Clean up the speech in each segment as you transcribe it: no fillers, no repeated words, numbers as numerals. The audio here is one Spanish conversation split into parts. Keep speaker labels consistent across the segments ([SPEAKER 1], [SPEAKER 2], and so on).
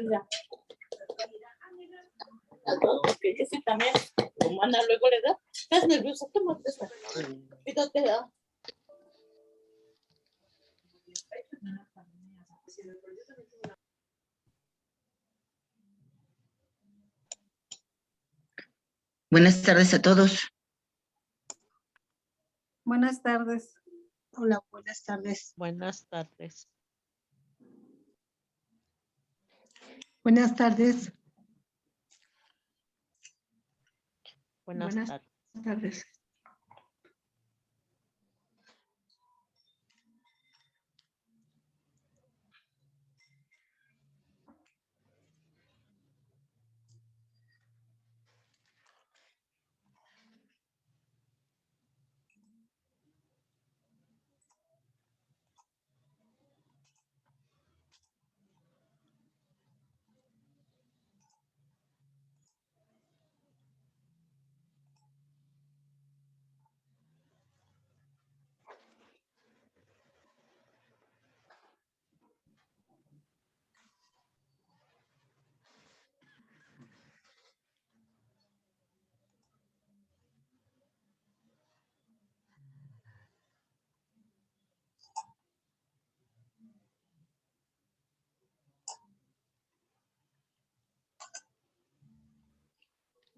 [SPEAKER 1] ya. Porque yo sí también, como Ana luego le da, estás nerviosa, tómate esta. Quítate, ¿verdad?
[SPEAKER 2] Buenas tardes a todos.
[SPEAKER 3] Buenas tardes.
[SPEAKER 4] Hola, buenas tardes.
[SPEAKER 5] Buenas tardes.
[SPEAKER 4] Buenas tardes.
[SPEAKER 5] Buenas
[SPEAKER 4] Buenas
[SPEAKER 5] tardes.
[SPEAKER 4] tardes.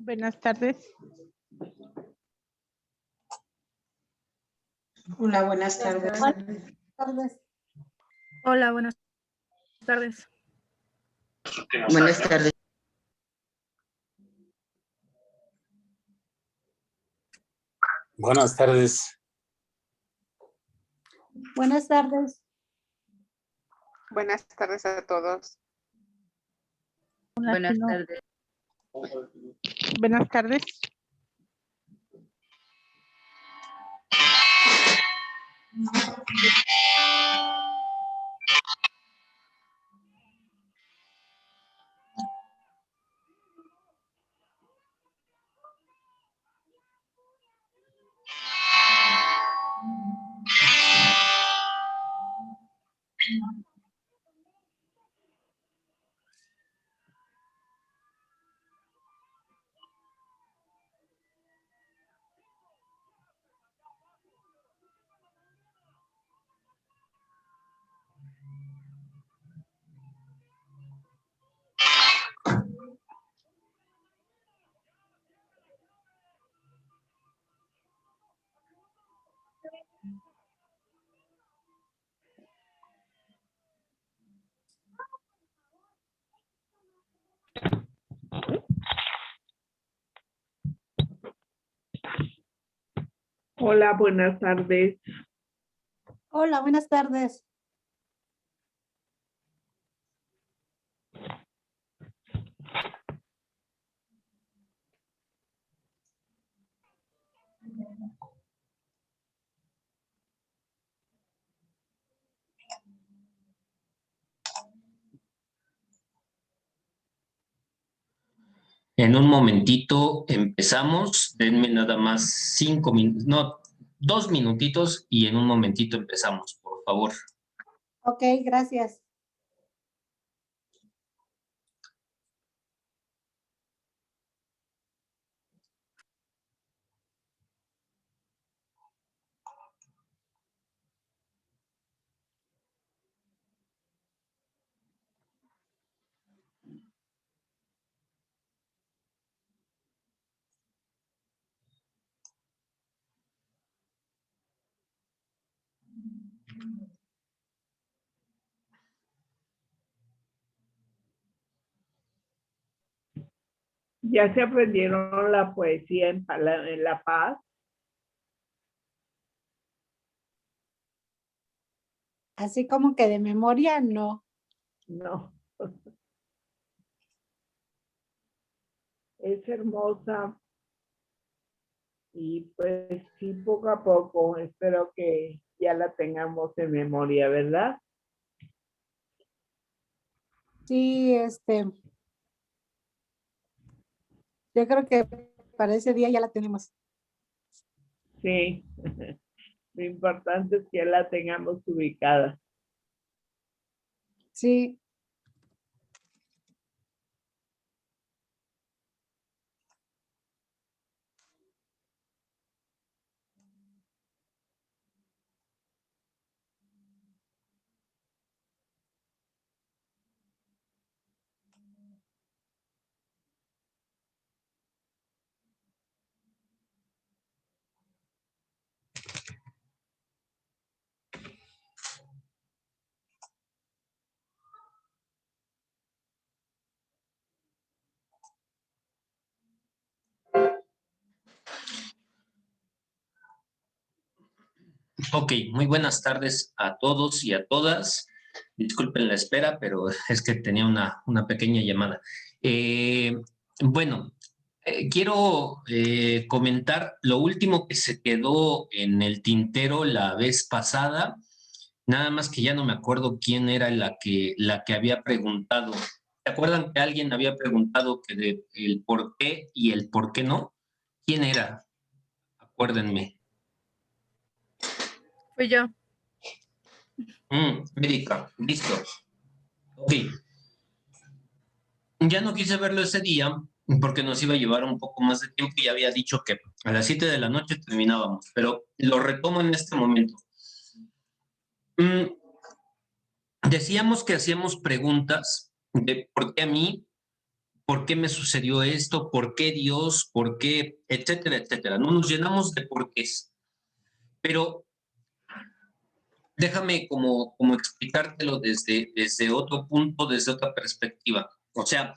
[SPEAKER 5] Buenas tardes.
[SPEAKER 4] Hola, buenas tardes.
[SPEAKER 3] Tardes.
[SPEAKER 6] Hola, buenas tardes.
[SPEAKER 2] Buenas tardes.
[SPEAKER 7] Buenas tardes.
[SPEAKER 3] Buenas tardes.
[SPEAKER 8] Buenas tardes a todos.
[SPEAKER 2] Buenas tardes.
[SPEAKER 5] Buenas tardes.
[SPEAKER 9] Hola, buenas tardes.
[SPEAKER 3] Hola, buenas tardes.
[SPEAKER 10] En un momentito empezamos. Denme nada más 5 minutos, no, 2 minutitos y en un momentito empezamos, por favor.
[SPEAKER 3] Ok, gracias.
[SPEAKER 9] ¿Ya se aprendieron la poesía en La Paz?
[SPEAKER 3] Así como que de memoria, no.
[SPEAKER 9] No. Es hermosa. Y pues sí, poco a poco, espero que ya la tengamos en memoria, ¿verdad?
[SPEAKER 3] Sí, yo creo que para ese día ya la tenemos.
[SPEAKER 9] Sí. Lo importante es que la tengamos ubicada.
[SPEAKER 3] Sí.
[SPEAKER 10] Ok, muy buenas tardes a todos y a todas. Disculpen la espera, pero es que tenía una pequeña llamada. Bueno, quiero comentar lo último que se quedó en el tintero la vez pasada, nada más que ya no me acuerdo quién era la que había preguntado. ¿Se acuerdan que alguien había preguntado que el por qué y el por qué no? ¿Quién era? Acuérdenme.
[SPEAKER 6] Fui yo.
[SPEAKER 10] Médica, listo. Ok. Ya no quise verlo ese día porque nos iba a llevar un poco más de tiempo y había dicho que a las 7 de la noche terminábamos, pero lo retomo en este momento. Decíamos que hacíamos preguntas de por qué a mí, por qué me sucedió esto, por qué Dios, por qué, etcétera, etcétera. No nos llenamos de porqués. Pero déjame como explicártelo desde otro punto, desde otra perspectiva. O sea,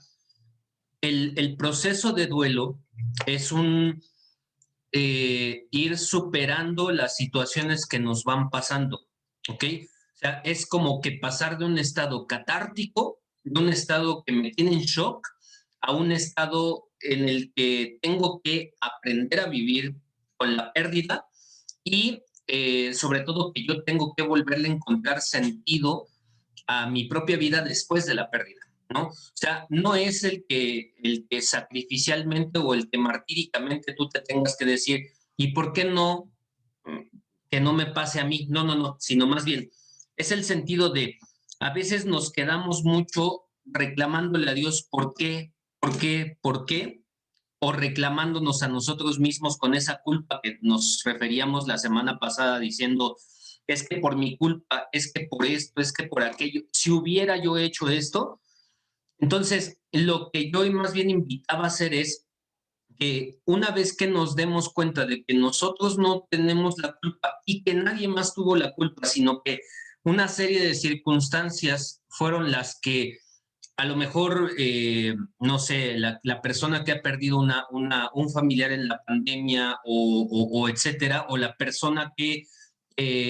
[SPEAKER 10] el proceso de duelo es ir superando las situaciones que nos van pasando, ¿ok? O sea, es como que pasar de un estado catártico, de un estado que me tiene en shock, a un estado en el que tengo que aprender a vivir con la pérdida y sobre todo que yo tengo que volverle a encontrar sentido a mi propia vida después de la pérdida, ¿no? O sea, no es el que sacrificialmente o el que martíricamente tú te tengas que decir, ¿y por qué no que no me pase a mí? No, no, no, sino más bien es el sentido de, a veces nos quedamos mucho reclamándole a Dios por qué, por qué, por qué, o reclamándonos a nosotros mismos con esa culpa que nos referíamos la semana pasada diciendo, es que por mi culpa, es que por esto, es que por aquello, si hubiera yo hecho esto. Entonces, lo que yo más bien invitaba a hacer es que una vez que nos demos cuenta de que nosotros no tenemos la culpa y que nadie más tuvo la culpa, sino que una serie de circunstancias fueron las que a lo mejor, no sé, la persona que ha perdido un familiar en la pandemia o etcétera, o la persona que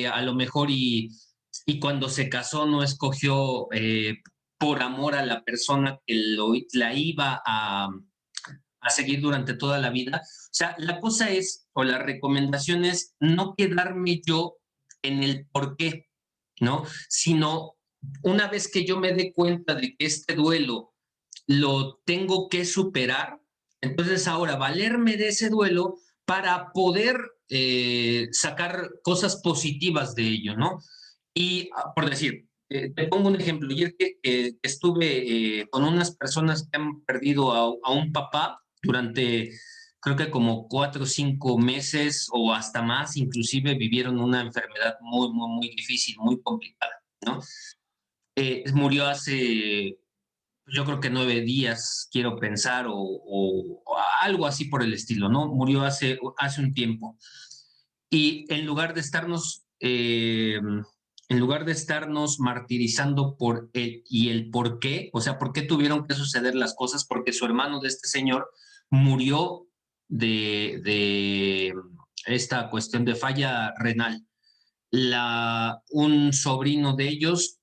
[SPEAKER 10] a lo mejor y cuando se casó no escogió por amor a la persona que la iba a seguir durante toda la vida. O sea, la cosa es, o la recomendación es no quedarme yo en el por qué, ¿no? Sino una vez que yo me dé cuenta de que este duelo lo tengo que superar, entonces ahora valerme de ese duelo para poder sacar cosas positivas de ello, ¿no? Y por decir, te pongo un ejemplo. Ayer que estuve con unas personas que han perdido a un papá durante, creo que como 4 o 5 meses o hasta más, inclusive vivieron una enfermedad muy, muy, muy difícil, muy complicada, ¿no? Murió hace, yo creo que 9 días, quiero pensar, o algo así por el estilo, ¿no? Murió hace un tiempo. Y en lugar de estarnos martirizando por él y el por qué, o sea, por qué tuvieron que suceder las cosas, porque su hermano de este señor murió de esta cuestión de falla renal. Un sobrino de ellos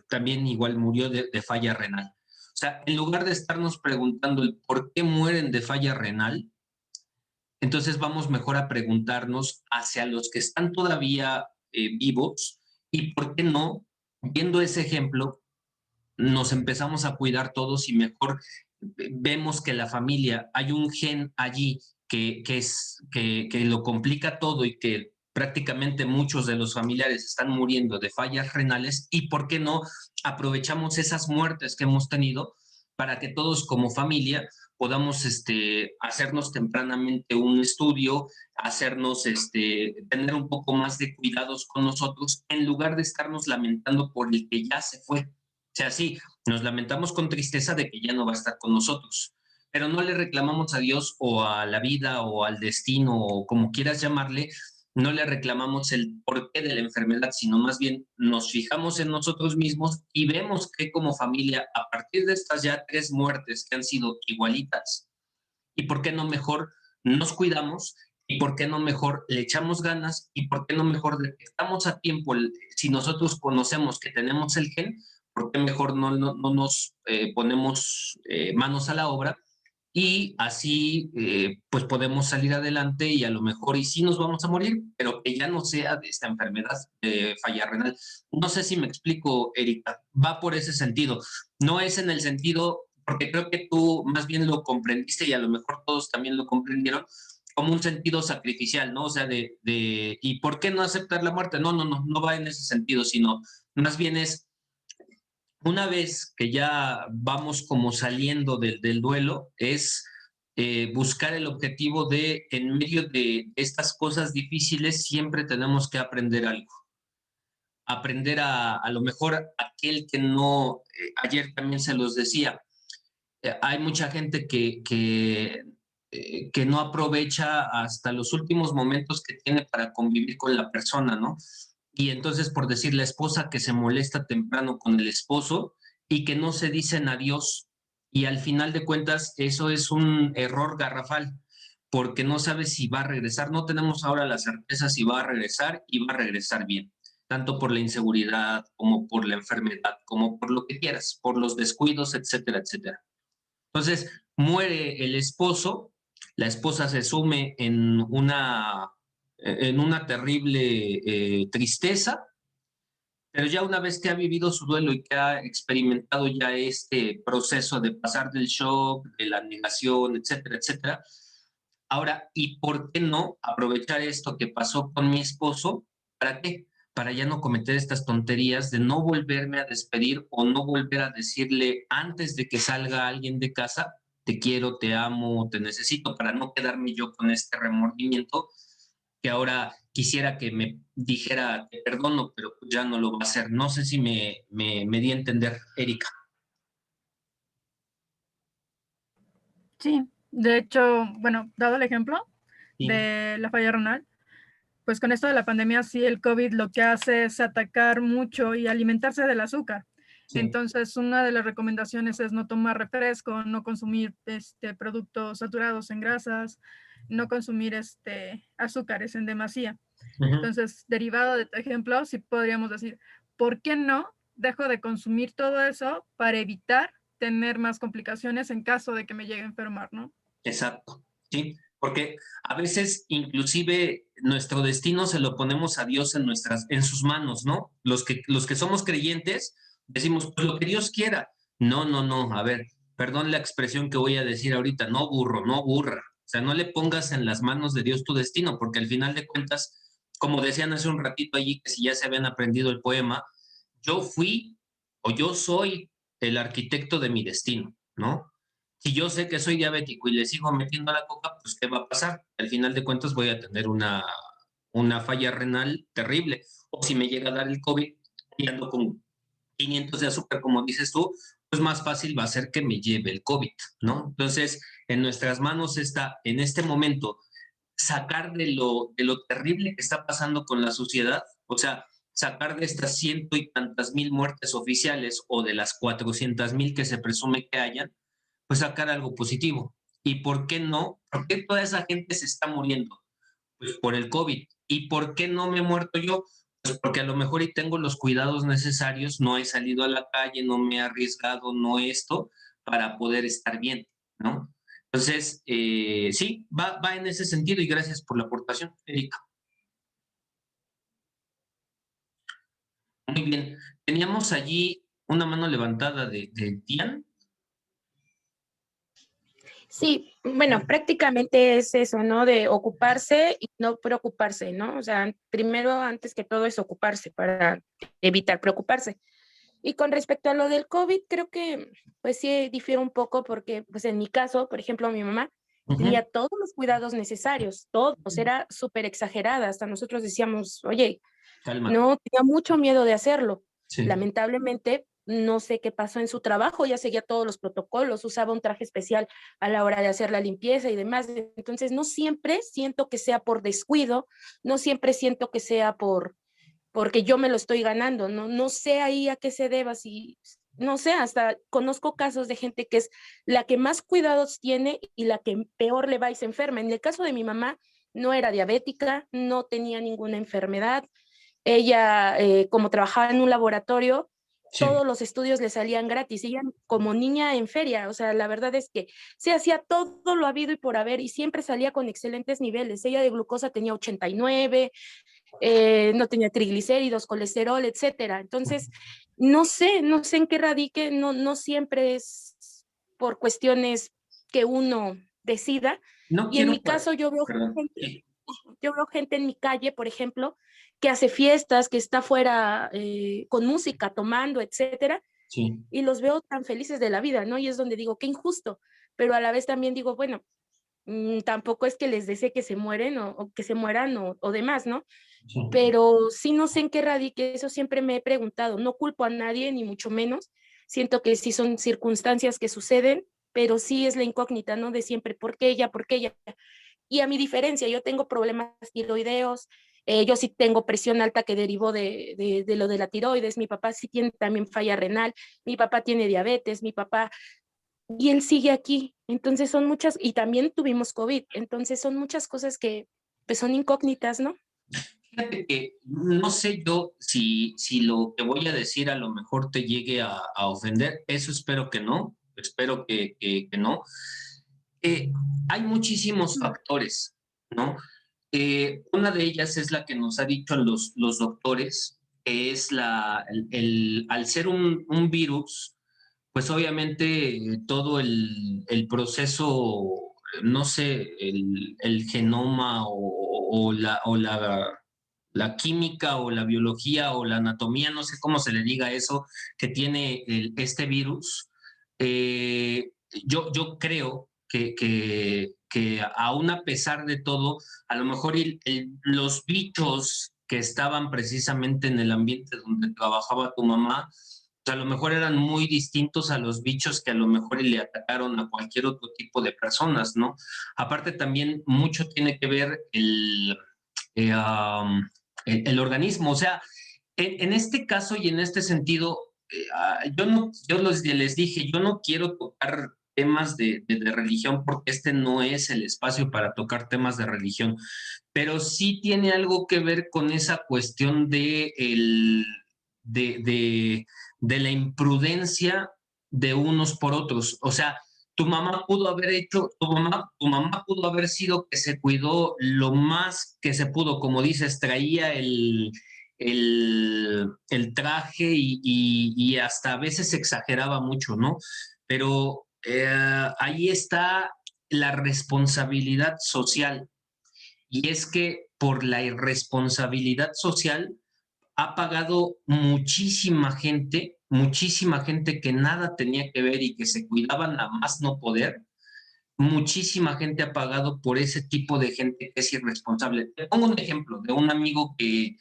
[SPEAKER 10] también igual murió de falla renal. O sea, en lugar de estarnos preguntando el por qué mueren de falla renal, entonces vamos mejor a preguntarnos hacia los que están todavía vivos y por qué no, viendo ese ejemplo, nos empezamos a cuidar todos y mejor vemos que la familia, hay un gen allí que lo complica todo y que prácticamente muchos de los familiares están muriendo de fallas renales y por qué no aprovechamos esas muertes que hemos tenido para que todos como familia podamos hacernos tempranamente un estudio, tener un poco más de cuidados con nosotros en lugar de estarnos lamentando por el que ya se fue. O sea, sí, nos lamentamos con tristeza de que ya no va a estar con nosotros, pero no le reclamamos a Dios o a la vida o al destino o como quieras llamarle, no le reclamamos el porqué de la enfermedad, sino más bien nos fijamos en nosotros mismos y vemos que como familia, a partir de estas ya 3 muertes que han sido igualitas, y por qué no mejor nos cuidamos ¿Y por qué no mejor le echamos ganas? ¿Y por qué no mejor estamos a tiempo? Si nosotros conocemos que tenemos el gen, ¿por qué mejor no nos ponemos manos a la obra? Y así pues podemos salir adelante y a lo mejor, y sí nos vamos a morir, pero que ya no sea de esta enfermedad de falla renal. No sé si me explico, Erika, va por ese sentido. No es en el sentido, porque creo que tú más bien lo comprendiste y a lo mejor todos también lo comprendieron, como un sentido sacrificial, ¿no? O sea, ¿y por qué no aceptar la muerte? No va en ese sentido, sino más bien es, una vez que ya vamos como saliendo del duelo, es buscar el objetivo de, en medio de estas cosas difíciles, siempre tenemos que aprender algo. Aprender a lo mejor aquel que no, ayer también se los decía, hay mucha gente que no aprovecha hasta los últimos momentos que tiene para convivir con la persona, ¿no? Y entonces, por decir, la esposa que se molesta temprano con el esposo y que no se dicen adiós. Y al final de cuentas, eso es un error garrafal, porque no sabes si va a regresar. No tenemos ahora la certeza si va a regresar y va a regresar bien, tanto por la inseguridad, como por la enfermedad, como por lo que quieras, por los descuidos, etcétera, etcétera. Entonces, muere el esposo, la esposa se sume en una terrible tristeza, pero ya una vez que ha vivido su duelo y que ha experimentado ya este proceso de pasar del shock, de la negación, etcétera, etcétera, ahora, ¿y por qué no aprovechar esto que pasó con mi esposo? ¿Para qué? Para ya no cometer estas tonterías de no volverme a despedir o no volver a decirle antes de que salga alguien de casa, te quiero, te amo, te necesito, para no quedarme yo con este remordimiento que ahora quisiera que me dijera te perdono, pero ya no lo va a hacer. No sé si me di a entender, Erika.
[SPEAKER 6] Sí, de hecho, bueno, dado el ejemplo
[SPEAKER 10] Sí.
[SPEAKER 6] de la falla renal, pues con esto de la pandemia, sí, el COVID lo que hace es atacar mucho y alimentarse del azúcar.
[SPEAKER 10] Sí.
[SPEAKER 6] Entonces, una de las recomendaciones es no tomar refresco, no consumir productos saturados en grasas, no consumir azúcares en demasía. Entonces, derivado de tu ejemplo, sí podríamos decir, ¿por qué no dejo de consumir todo eso para evitar tener más complicaciones en caso de que me llegue a enfermar, ¿no?
[SPEAKER 10] Exacto, sí, porque a veces inclusive nuestro destino se lo ponemos a Dios en sus manos, ¿no? Los que somos creyentes decimos, pues lo que Dios quiera. No, a ver, perdón la expresión que voy a decir ahorita, no burro, no burra. O sea, no le pongas en las manos de Dios tu destino, porque al final de cuentas, como decían hace un ratito allí, que si ya se habían aprendido el poema, yo fui o yo soy el arquitecto de mi destino, ¿no? Si yo sé que soy diabético y le sigo metiendo a la coca, pues ¿qué va a pasar? Al final de cuentas voy a tener una falla renal terrible. O si me llega a dar el COVID y ando con 500 de azúcar, como dices tú, pues más fácil va a ser que me lleve el COVID, ¿no? Entonces, en nuestras manos está, en este momento, sacar de lo terrible que está pasando con la sociedad, o sea, sacar de estas 100 y tantas mil muertes oficiales o de las 400,000 que se presume que hayan, pues sacar algo positivo. ¿Y por qué no? ¿Por qué toda esa gente se está muriendo? Pues por el COVID. ¿Y por qué no me he muerto yo? Pues porque a lo mejor y tengo los cuidados necesarios, no he salido a la calle, no me he arriesgado, no esto, para poder estar bien, ¿no? Entonces, sí, va en ese sentido y gracias por la aportación, Erika. Muy bien. Teníamos allí una mano levantada de Tian.
[SPEAKER 8] Sí, bueno, prácticamente es eso, ¿no? De ocuparse y no preocuparse, ¿no? O sea, primero, antes que todo, es ocuparse para evitar preocuparse. Y con respecto a lo del COVID, creo que pues sí difiere un poco porque pues en mi caso, por ejemplo, mi mamá tenía todos los cuidados necesarios, todos, era súper exagerada, hasta nosotros decíamos, oye,
[SPEAKER 10] Calma.
[SPEAKER 8] no, tenía mucho miedo de hacerlo.
[SPEAKER 10] Sí.
[SPEAKER 8] Lamentablemente, no sé qué pasó en su trabajo, ya seguía todos los protocolos, usaba un traje especial a la hora de hacer la limpieza y demás. Entonces, no siempre siento que sea por descuido, no siempre siento que sea porque yo me lo estoy ganando, no sé ahí a qué se deba, si, no sé, hasta conozco casos de gente que es la que más cuidados tiene y la que peor le va y se enferma. En el caso de mi mamá, no era diabética, no tenía ninguna enfermedad. Ella, como trabajaba en un laboratorio,
[SPEAKER 10] Sí.
[SPEAKER 8] todos los estudios le salían gratis. Ella como niña en feria, o sea, la verdad es que se hacía todo lo habido y por haber y siempre salía con excelentes niveles. Ella de glucosa tenía 89, no tenía triglicéridos, colesterol, etcétera. Entonces, no sé en qué radique, no siempre es por cuestiones que uno decida.
[SPEAKER 10] No
[SPEAKER 8] Y en
[SPEAKER 10] quiero...
[SPEAKER 8] mi caso
[SPEAKER 10] Perdón.
[SPEAKER 8] yo veo gente en mi calle, por ejemplo, que hace fiestas, que está fuera con música, tomando, etcétera,
[SPEAKER 10] Sí.
[SPEAKER 8] y los veo tan felices de la vida, ¿no? Y es donde digo, qué injusto, pero a la vez también digo, bueno, tampoco es que les desee que se mueren o que se mueran o demás, ¿no?
[SPEAKER 10] Sí.
[SPEAKER 8] Pero sí no sé en qué radique, eso siempre me he preguntado, no culpo a nadie, ni mucho menos, siento que sí son circunstancias que suceden, pero sí es la incógnita, ¿no? De siempre, ¿por qué ella? ¿Por qué ella? Y a mi diferencia, yo tengo problemas tiroideos, yo sí tengo presión alta que derivó de lo de la tiroides, mi papá sí tiene también falla renal, mi papá tiene diabetes, mi papá, y él sigue aquí. Entonces son muchas, y también tuvimos COVID, entonces son muchas cosas que pues son incógnitas, ¿no?
[SPEAKER 10] Fíjate que no sé yo si lo que voy a decir a lo mejor te llegue a ofender, eso espero que no, espero que no. Hay muchísimos factores, ¿no? Una de ellas es la que nos ha dicho los doctores, que es al ser un virus, pues obviamente todo el proceso, no sé, el genoma la química o la biología o la anatomía, no sé cómo se le diga eso, que tiene este virus, yo creo que aún a pesar de todo, a lo mejor los bichos que estaban precisamente en el ambiente donde trabajaba tu mamá, a lo mejor eran muy distintos a los bichos que a lo mejor le atacaron a cualquier otro tipo de personas, ¿no? Aparte también mucho tiene que ver el organismo, o sea, en este caso y en este sentido, yo les dije, yo no quiero tocar temas de religión porque este no es el espacio para tocar temas de religión, pero sí tiene algo que ver con esa cuestión de la imprudencia de unos por otros. O sea, tu mamá pudo haber sido que se cuidó lo más que se pudo, como dices, traía el traje y hasta a veces exageraba mucho, ¿no? Pero ahí está la responsabilidad social. Y es que por la irresponsabilidad social ha pagado muchísima gente que nada tenía que ver y que se cuidaban a más no poder. Muchísima gente ha pagado por ese tipo de gente que es irresponsable. Te pongo un ejemplo de un amigo que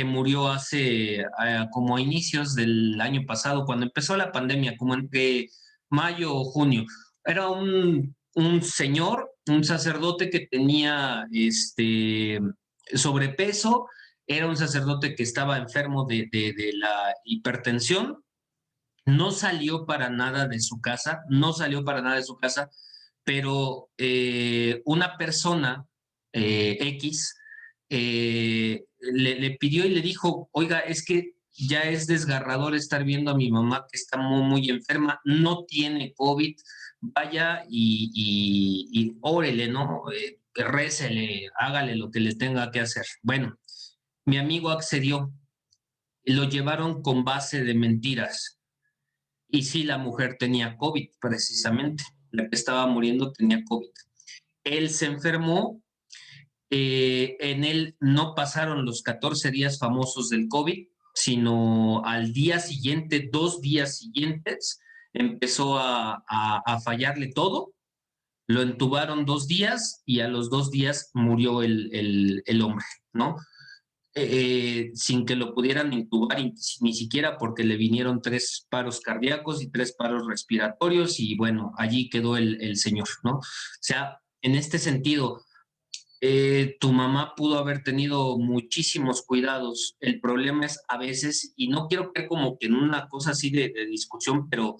[SPEAKER 10] murió hace como a inicios del año pasado, cuando empezó la pandemia, como entre mayo o junio. Era un señor, un sacerdote que tenía sobrepeso, era un sacerdote que estaba enfermo de la hipertensión, no salió para nada de su casa, pero una persona X le pidió y le dijo, oiga, es que ya es desgarrador estar viendo a mi mamá que está muy enferma, no tiene COVID, vaya y órele, ¿no? Récele, hágale lo que le tenga que hacer. Bueno, mi amigo accedió, lo llevaron con base de mentiras. Y sí, la mujer tenía COVID, precisamente. La que estaba muriendo tenía COVID. Él se enfermó, en él no pasaron los 14 días famosos del COVID, sino al día siguiente, 2 días siguientes, empezó a fallarle todo. Lo entubaron 2 días y a los 2 días murió el hombre, ¿no? Sin que lo pudieran intubar, ni siquiera porque le vinieron 3 paros cardíacos y 3 paros respiratorios y bueno, allí quedó el señor, ¿no? O sea, en este sentido, tu mamá pudo haber tenido muchísimos cuidados. El problema es a veces, y no quiero caer como que en una cosa así de discusión, pero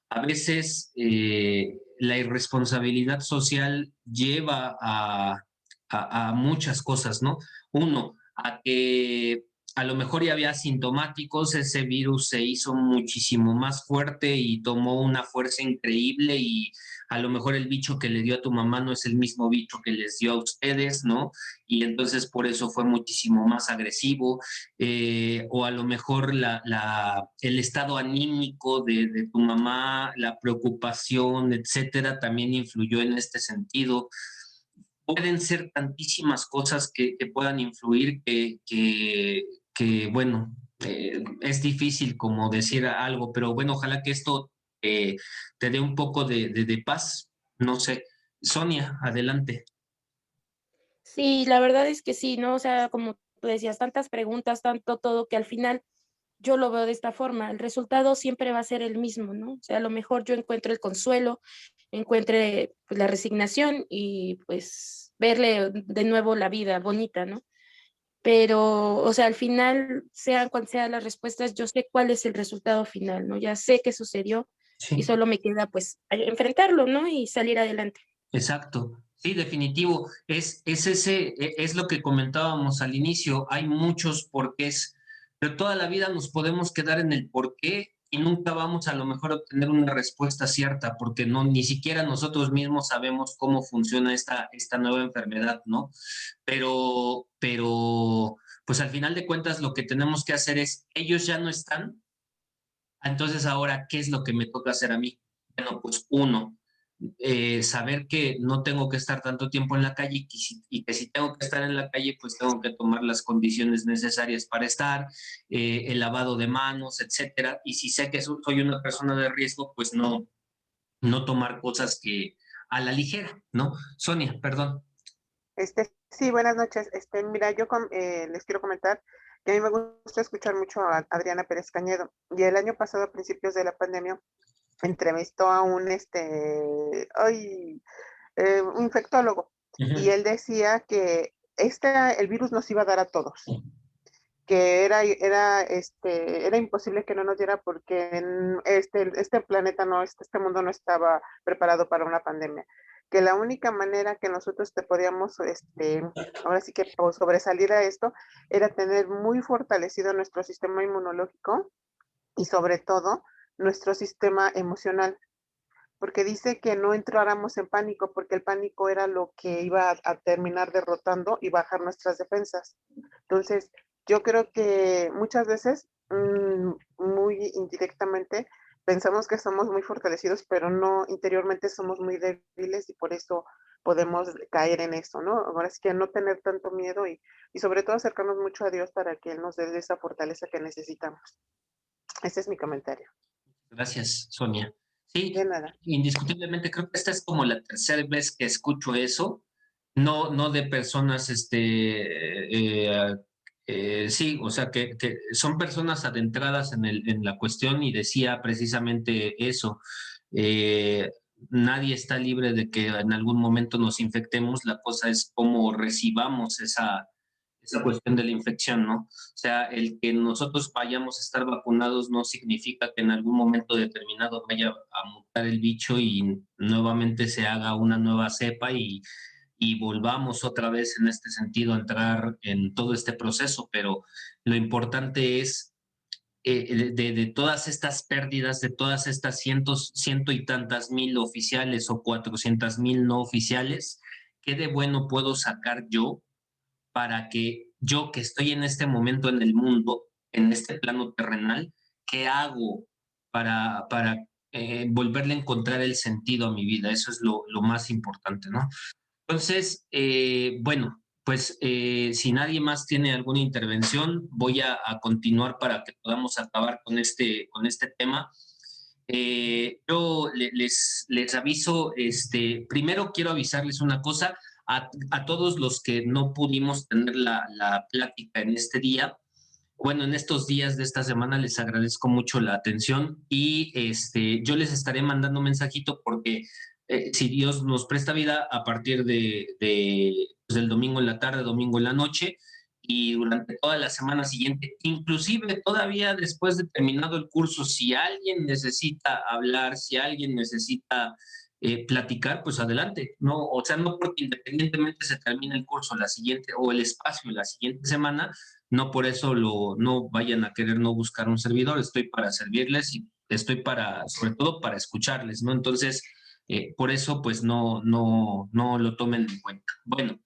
[SPEAKER 10] a veces la irresponsabilidad social lleva a muchas cosas, ¿no? Uno, a que a lo mejor ya había asintomáticos, ese virus se hizo muchísimo más fuerte y tomó una fuerza increíble y a lo mejor el bicho que le dio a tu mamá no es el mismo bicho que les dio a ustedes, ¿no? Y entonces por eso fue muchísimo más agresivo, o a lo mejor el estado anímico de tu mamá, la preocupación, etcétera, también influyó en este sentido. Pueden ser tantísimas cosas que puedan influir bueno, es difícil como decir algo, pero bueno, ojalá que esto te dé un poco de paz. No sé. Sonia, adelante.
[SPEAKER 8] Sí, la verdad es que sí, ¿no? O sea, como tú decías, tantas preguntas, tanto todo, que al final yo lo veo de esta forma. El resultado siempre va a ser el mismo, ¿no? O sea, a lo mejor yo encuentro el consuelo, encuentre pues, la resignación y pues verle de nuevo la vida bonita, ¿no? Pero, o sea, al final, sean cuales sean las respuestas, yo sé cuál es el resultado final, ¿no? Ya sé qué sucedió y
[SPEAKER 10] Sí.
[SPEAKER 8] solo me queda pues enfrentarlo, ¿no? Y salir adelante.
[SPEAKER 10] Exacto. Sí, definitivo. Es lo que comentábamos al inicio. Hay muchos porqués, pero toda la vida nos podemos quedar en el porqué y nunca vamos a lo mejor a obtener una respuesta cierta, porque no, ni siquiera nosotros mismos sabemos cómo funciona esta nueva enfermedad, ¿no? Pues al final de cuentas lo que tenemos que hacer es, ellos ya no están, entonces ahora, ¿qué es lo que me toca hacer a mí? Bueno, pues uno, saber que no tengo que estar tanto tiempo en la calle y que si tengo que estar en la calle, pues tengo que tomar las condiciones necesarias para estar, el lavado de manos, etcétera. Y si sé que soy una persona de riesgo, pues no tomar cosas que a la ligera, ¿no? Sonia, perdón.
[SPEAKER 11] Sí, buenas noches. Mira, yo les quiero comentar que a mí me gusta escuchar mucho a Adriana Pérez Cañedo. Y el año pasado, a principios de la pandemia, entrevistó a un infectólogo. Y él decía que el virus nos iba a dar a todos. Que era imposible que no nos diera porque este planeta este mundo no estaba preparado para una pandemia. Que la única manera que nosotros te podíamos, ahora sí que sobresalir a esto, era tener muy fortalecido nuestro sistema inmunológico y sobre todo nuestro sistema emocional. Porque dice que no entráramos en pánico, porque el pánico era lo que iba a terminar derrotando y bajar nuestras defensas. Entonces, yo creo que muchas veces, muy indirectamente, pensamos que somos muy fortalecidos, pero no, interiormente somos muy débiles y por eso podemos caer en eso, ¿no? Ahora es que no tener tanto miedo y sobre todo acercarnos mucho a Dios para que Él nos dé esa fortaleza que necesitamos. Ese es mi comentario.
[SPEAKER 10] Gracias, Sonia. Sí,
[SPEAKER 11] De nada.
[SPEAKER 10] indiscutiblemente creo que esta es como la tercera vez que escucho eso, no de personas, sí, o sea, que son personas adentradas en la cuestión y decía precisamente eso. Nadie está libre de que en algún momento nos infectemos, la cosa es cómo recibamos esa cuestión de la infección, ¿no? O sea, el que nosotros vayamos a estar vacunados no significa que en algún momento determinado vaya a mutar el bicho y nuevamente se haga una nueva cepa y volvamos otra vez en este sentido a entrar en todo este proceso, pero lo importante es de todas estas pérdidas, de todas estas ciento y tantas mil oficiales o 400,000 no oficiales, ¿qué de bueno puedo sacar yo para que yo que estoy en este momento en el mundo, en este plano terrenal, qué hago para volverle a encontrar el sentido a mi vida? Eso es lo más importante, ¿no? Entonces, bueno, pues si nadie más tiene alguna intervención, voy a continuar para que podamos acabar con este tema. Yo les aviso, primero quiero avisarles una cosa a todos los que no pudimos tener la plática en este día. Bueno, en estos días de esta semana les agradezco mucho la atención y yo les estaré mandando un mensajito porque si Dios nos presta vida a partir del domingo en la tarde, domingo en la noche y durante toda la semana siguiente, inclusive todavía después de terminado el curso, si alguien necesita hablar, si alguien necesita platicar, pues adelante, ¿no? O sea, no porque independientemente se termine el curso la siguiente o el espacio la siguiente semana, no por eso no vayan a querer no buscar un servidor. Estoy para servirles y estoy sobre todo para escucharles, ¿no? Entonces, por eso, pues no lo tomen en cuenta. Bueno,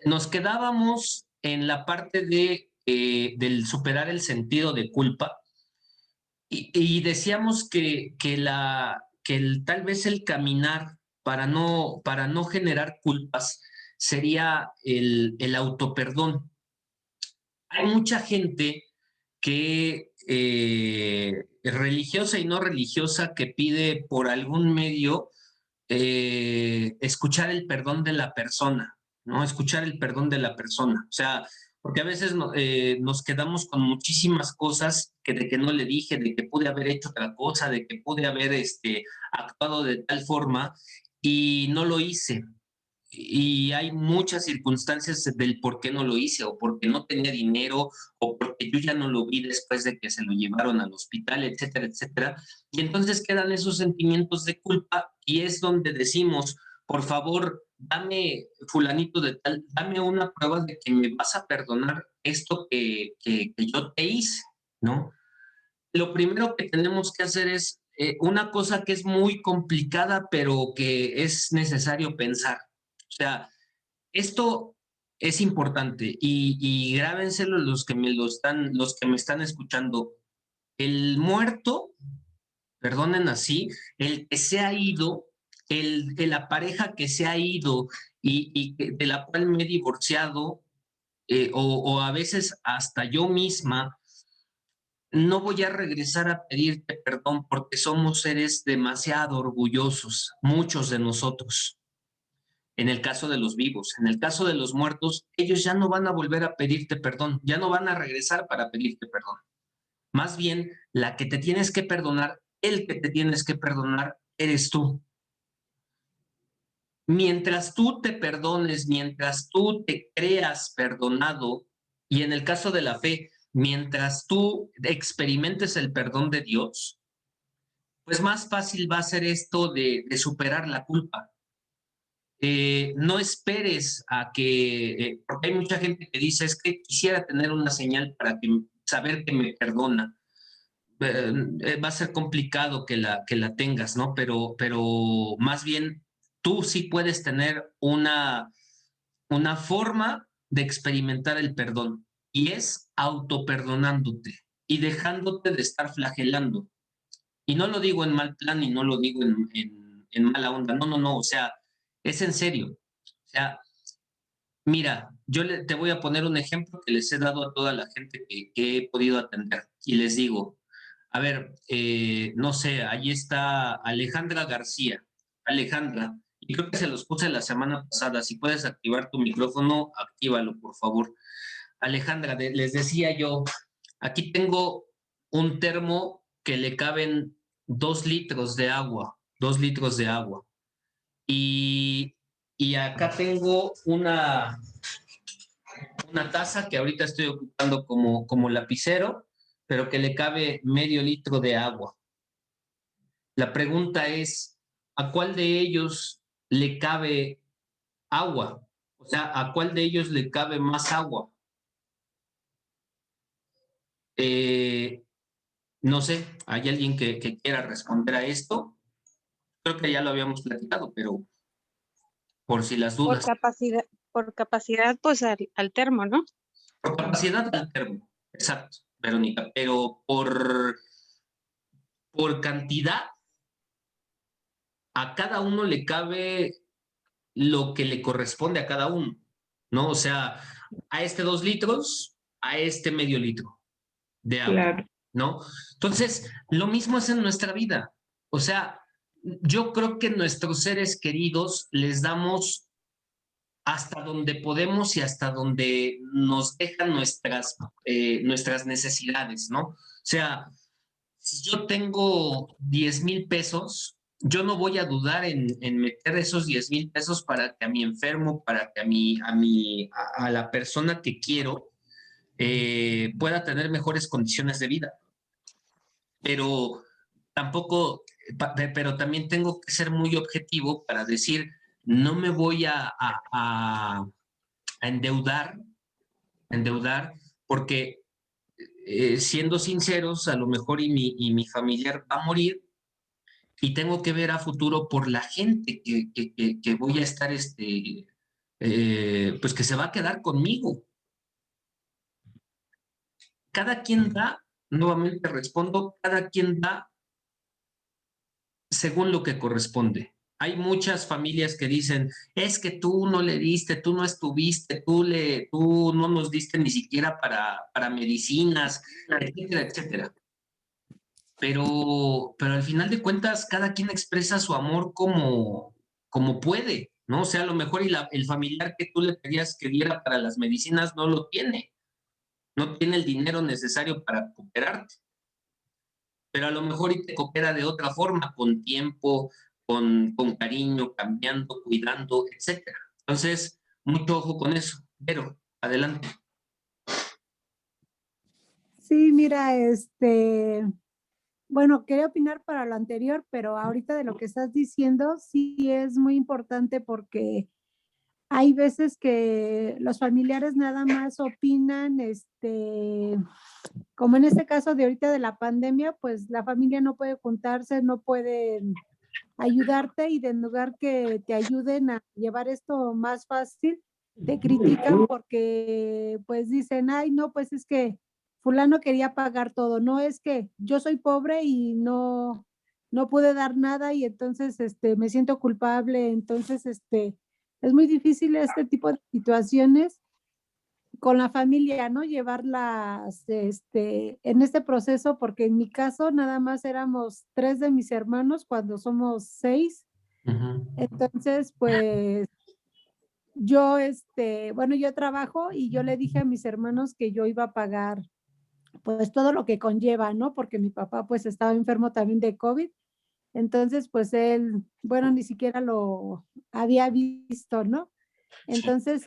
[SPEAKER 10] nos quedábamos en la parte del superar el sentido de culpa y decíamos que tal vez el caminar para no generar culpas sería el autoperdón. Hay mucha gente que religiosa y no religiosa que pide por algún medio escuchar el perdón de la persona, ¿no? Escuchar el perdón de la persona. O sea, porque a veces nos quedamos con muchísimas cosas de que no le dije, de que pude haber hecho otra cosa, de que pude haber actuado de tal forma y no lo hice. Y hay muchas circunstancias del por qué no lo hice, o porque no tenía dinero, o porque yo ya no lo vi después de que se lo llevaron al hospital, etcétera, etcétera. Y entonces quedan esos sentimientos de culpa y es donde decimos, por favor, dame, fulanito de tal, dame una prueba de que me vas a perdonar esto que yo te hice, ¿no? Lo primero que tenemos que hacer es una cosa que es muy complicada, pero que es necesario pensar. O sea, esto es importante y grábenselo los que me están escuchando. El muerto, perdonen así, el que se ha ido, la pareja que se ha ido y de la cual me he divorciado, o a veces hasta yo misma, no voy a regresar a pedirte perdón porque somos seres demasiado orgullosos, muchos de nosotros. En el caso de los vivos, en el caso de los muertos, ellos ya no van a volver a pedirte perdón, ya no van a regresar para pedirte perdón. Más bien, la que te tienes que perdonar, el que te tienes que perdonar, eres tú. Mientras tú te perdones, mientras tú te creas perdonado, y en el caso de la fe, mientras tú experimentes el perdón de Dios, pues más fácil va a ser esto de superar la culpa. No esperes a que, porque hay mucha gente que dice, es que quisiera tener una señal para saber que me perdona. Va a ser complicado que la tengas, ¿no? Pero más bien tú sí puedes tener una forma de experimentar el perdón y es autoperdonándote y dejándote de estar flagelando. Y no lo digo en mal plan y no lo digo en mala onda, no, o sea, es en serio. O sea, mira, te voy a poner un ejemplo que les he dado a toda la gente que he podido atender y les digo, a ver, no sé, ahí está Alejandra García. Alejandra, y creo que se los puse la semana pasada, si puedes activar tu micrófono, actívalo, por favor. Alejandra, les decía yo, aquí tengo un termo que le caben 2 litros de agua, 2 litros de agua. Y acá tengo una taza que ahorita estoy ocupando como lapicero, pero que le cabe medio litro de agua. La pregunta es, ¿a cuál de ellos le cabe agua? O sea, ¿a cuál de ellos le cabe más agua? No sé, ¿hay alguien que quiera responder a esto? Creo que ya lo habíamos platicado, pero por si las dudas.
[SPEAKER 3] Por capacidad, pues al termo, ¿no?
[SPEAKER 10] Por capacidad al termo, exacto, Verónica, pero por cantidad, a cada uno le cabe lo que le corresponde a cada uno, ¿no? O sea, a este 2 litros, a este medio litro de agua, claro, ¿no? Entonces, lo mismo es en nuestra vida. O sea, yo creo que nuestros seres queridos les damos hasta donde podemos y hasta donde nos dejan nuestras necesidades, ¿no? O sea, si yo tengo 10,000 pesos, yo no voy a dudar en meter esos 10,000 pesos para que a mi enfermo, para que a la persona que quiero pueda tener mejores condiciones de vida. Pero tampoco pero también tengo que ser muy objetivo para decir, no me voy a endeudar, porque siendo sinceros, a lo mejor y mi familiar va a morir y tengo que ver a futuro por la gente que voy a estar, pues que se va a quedar conmigo. Cada quien da, nuevamente respondo, cada quien da según lo que corresponde. Hay muchas familias que dicen, es que tú no le diste, tú no estuviste, tú no nos diste ni siquiera para medicinas, etcétera, etcétera. Pero al final de cuentas, cada quien expresa su amor como puede, ¿no? O sea, a lo mejor el familiar que tú le pedías que diera para las medicinas no lo tiene. No tiene el dinero necesario para cooperarte. Pero a lo mejor y te coopera de otra forma, con tiempo, con cariño, cambiando, cuidando, etcétera. Entonces, mucho ojo con eso. Pero, adelante.
[SPEAKER 3] Sí, mira, bueno, quería opinar para lo anterior, pero ahorita de lo que estás diciendo, sí es muy importante porque hay veces que los familiares nada más opinan, como en este caso de ahorita de la pandemia, pues la familia no puede juntarse, no pueden ayudarte y en lugar que te ayuden a llevar esto más fácil, te critican porque pues dicen, ay, no, pues es que fulano quería pagar todo, no es que yo soy pobre y no pude dar nada y entonces me siento culpable, entonces es muy difícil este tipo de situaciones con la familia, ¿no? Llevarlas en este proceso, porque en mi caso nada más éramos 3 de mis hermanos cuando somos 6. Entonces, pues yo, bueno, yo trabajo y yo le dije a mis hermanos que yo iba a pagar pues todo lo que conlleva, ¿no? Porque mi papá pues estaba enfermo también de COVID. Entonces, pues él, bueno, ni siquiera lo había visto, ¿no? Entonces,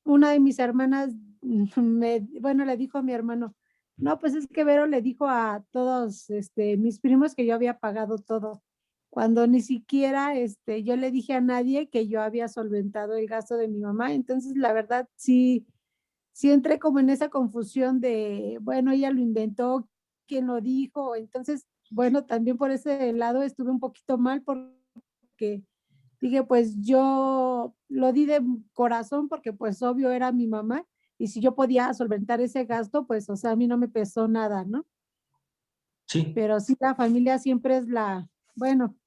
[SPEAKER 3] una de mis hermanas, bueno, le dijo a mi hermano, no, pues es que Vero le dijo a todos mis primos que yo había pagado todo, cuando ni siquiera yo le dije a nadie que yo había solventado el gasto de mi mamá. Entonces, la verdad, sí entré como en esa confusión de, bueno, ella lo inventó, ¿quién lo dijo? Entonces, bueno, también por ese lado estuve un poquito mal porque dije, pues yo lo di de corazón porque pues obvio era mi mamá y si yo podía solventar ese gasto, pues o sea, a mí no me pesó nada, ¿no?
[SPEAKER 10] Sí.
[SPEAKER 3] Pero sí, la familia siempre es bueno,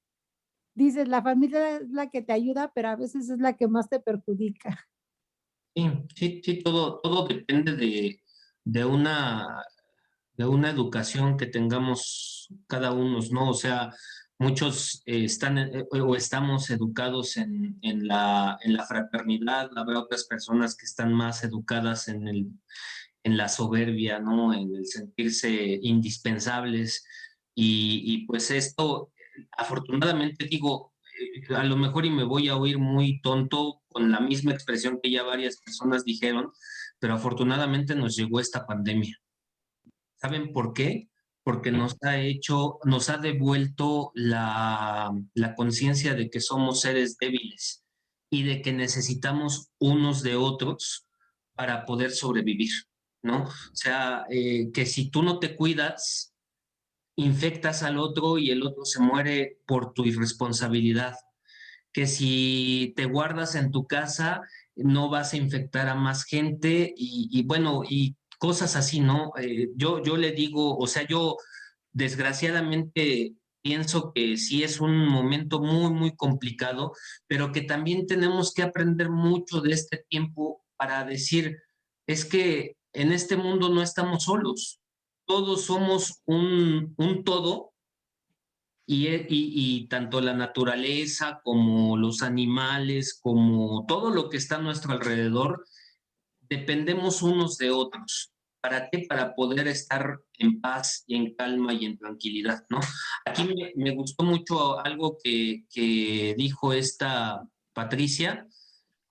[SPEAKER 3] dices, la familia es la que te ayuda, pero a veces es la que más te perjudica.
[SPEAKER 10] Sí, todo depende de una educación que tengamos cada uno, ¿no? O sea, muchos están o estamos educados en la fraternidad, habrá otras personas que están más educadas en la soberbia, ¿no? En el sentirse indispensables. Y pues esto, afortunadamente digo, a lo mejor y me voy a oír muy tonto con la misma expresión que ya varias personas dijeron, pero afortunadamente nos llegó esta pandemia. ¿Saben por qué? Porque nos ha devuelto la conciencia de que somos seres débiles y de que necesitamos unos de otros para poder sobrevivir, ¿no? O sea, que si tú no te cuidas, infectas al otro y el otro se muere por tu irresponsabilidad. Que si te guardas en tu casa, no vas a infectar a más gente y bueno, y cosas así, ¿no? Yo le digo, o sea, yo desgraciadamente pienso que sí es un momento muy, muy complicado, pero que también tenemos que aprender mucho de este tiempo para decir, es que en este mundo no estamos solos, todos somos un todo y tanto la naturaleza como los animales, como todo lo que está a nuestro alrededor, dependemos unos de otros. ¿Para qué? Para poder estar en paz y en calma y en tranquilidad, ¿no? Aquí me gustó mucho algo que dijo esta Patricia.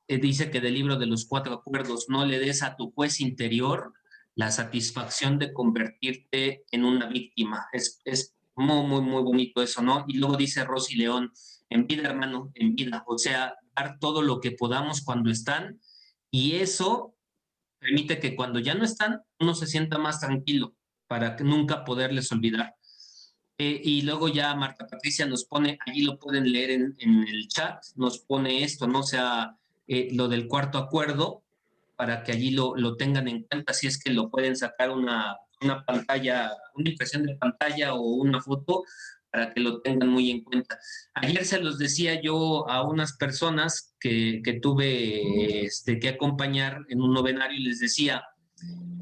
[SPEAKER 10] Dice que del libro de los 4 acuerdos, no le des a tu juez interior la satisfacción de convertirte en una víctima. Es Muy, muy, muy bonito eso, ¿no? Y luego dice Rosy León, en vida, hermano, en vida. O sea, dar todo lo que podamos cuando están, y eso permite que cuando ya no están, uno se sienta más tranquilo para que nunca poderles olvidar. Y luego ya Marta Patricia nos pone, allí lo pueden leer en el chat, nos pone esto, ¿no? O sea, lo del cuarto acuerdo, para que allí lo tengan en cuenta, si es que lo pueden sacar una pantalla, una impresión de pantalla o una foto, para que lo tengan muy en cuenta. Ayer se los decía yo a unas personas que tuve que acompañar en un novenario, y les decía,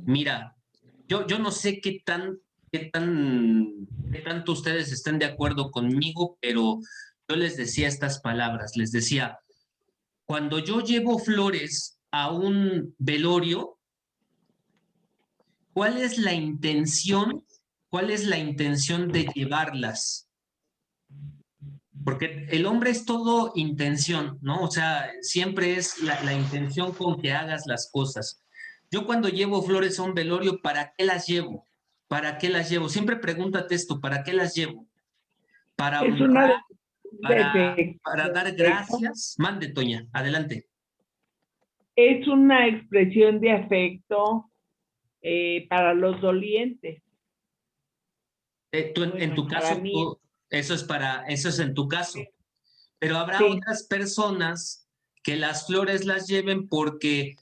[SPEAKER 10] mira, yo no sé qué tanto ustedes estén de acuerdo conmigo, pero yo les decía estas palabras, les decía, cuando yo llevo flores a un velorio, ¿cuál es la intención? ¿Cuál es la intención de llevarlas? Porque el hombre es todo intención, ¿no? O sea, siempre es la intención con que hagas las cosas. Yo cuando llevo flores a un velorio, ¿para qué las llevo? ¿Para qué las llevo? Siempre pregúntate esto, ¿para qué las llevo? ¿Para
[SPEAKER 9] Es una
[SPEAKER 10] honrar?
[SPEAKER 9] de
[SPEAKER 10] ¿Para dar
[SPEAKER 9] afecto.
[SPEAKER 10] gracias? Mande, Toña, adelante.
[SPEAKER 9] Es una expresión de afecto para los dolientes.
[SPEAKER 10] En tu
[SPEAKER 9] Para
[SPEAKER 10] caso,
[SPEAKER 9] mí,
[SPEAKER 10] eso es en tu caso. Pero habrá
[SPEAKER 9] sí.
[SPEAKER 10] otras personas que las flores las lleven porque,